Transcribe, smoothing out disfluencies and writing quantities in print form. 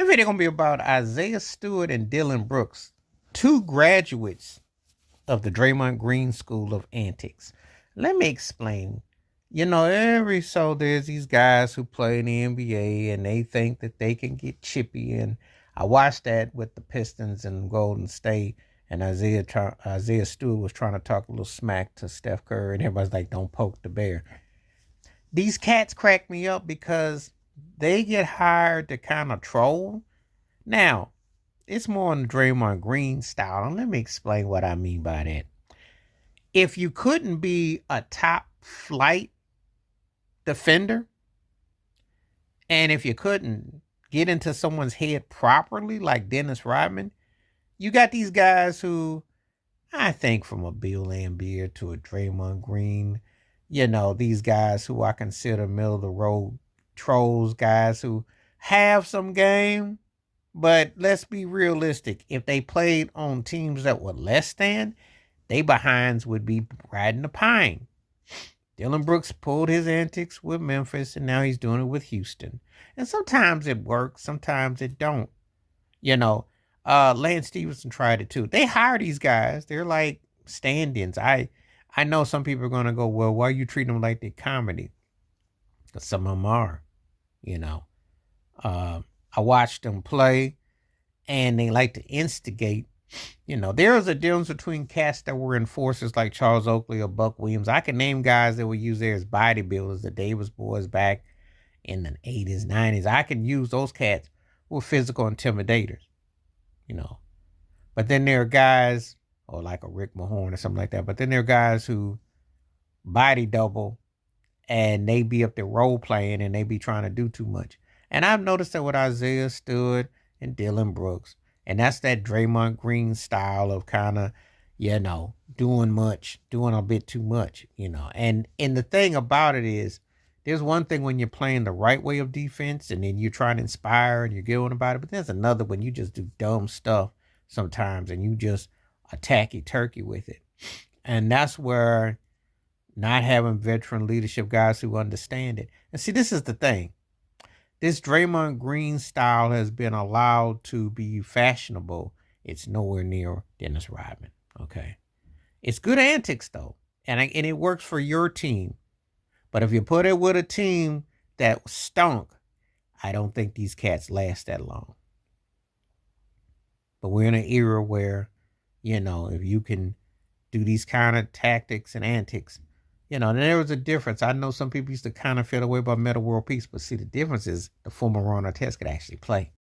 This video gonna be about Isiah Stewart and Dillon Brooks, two graduates of the Draymond Green School of Antics. Let me explain. Every so there's these guys who play in the NBA and they think that they can get chippy. And I watched that with the Pistons and Golden State. And Isiah Stewart was trying to talk a little smack to Steph Curry, and everybody's like, "Don't poke the bear." These cats crack me up because they get hired to kind of troll. Now, it's more on the Draymond Green style. And let me explain what I mean by that. If you couldn't be a top flight defender, and if you couldn't get into someone's head properly, like Dennis Rodman, you got these guys who, I think from a Bill Laimbeer to a Draymond Green, these guys who I consider middle of the road trolls, guys who have some game, but let's be realistic. If they played on teams that were less than, they behinds would be riding the pine. Dillon Brooks pulled his antics with Memphis, and now he's doing it with Houston. And sometimes it works, sometimes it don't. Lance Stephenson tried it too. They hire these guys. They're like stand-ins. I know some people are going to go, well, why are you treating them like they're comedy? Because some of them are, I watched them play, and they like to instigate. There's a difference between cats that were enforcers like Charles Oakley or Buck Williams. I can name guys that were used there as bodybuilders, the Davis boys back in the 80s, 90s. I can use those cats who were physical intimidators, But then there are guys, or like a Rick Mahorn or something like that, but then there are guys who body double, and they be up there role playing, and they be trying to do too much. And I've noticed that with Isiah Stewart and Dillon Brooks. And that's that Draymond Green style of kind of, doing a bit too much, And the thing about it is, there's one thing when you're playing the right way of defense and then you're trying to inspire and you're going about it. But there's another when you just do dumb stuff sometimes and you just attack turkey with it. And that's where not having veteran leadership guys who understand it. And see, this is the thing. This Draymond Green style has been allowed to be fashionable. It's nowhere near Dennis Rodman, okay? It's good antics, though, and it works for your team. But if you put it with a team that stunk, I don't think these cats last that long. But we're in an era where, if you can do these kind of tactics and antics, and there was a difference. I know some people used to kind of feel away about Meta World Peace, but see, the difference is the former Ron Artest could actually play.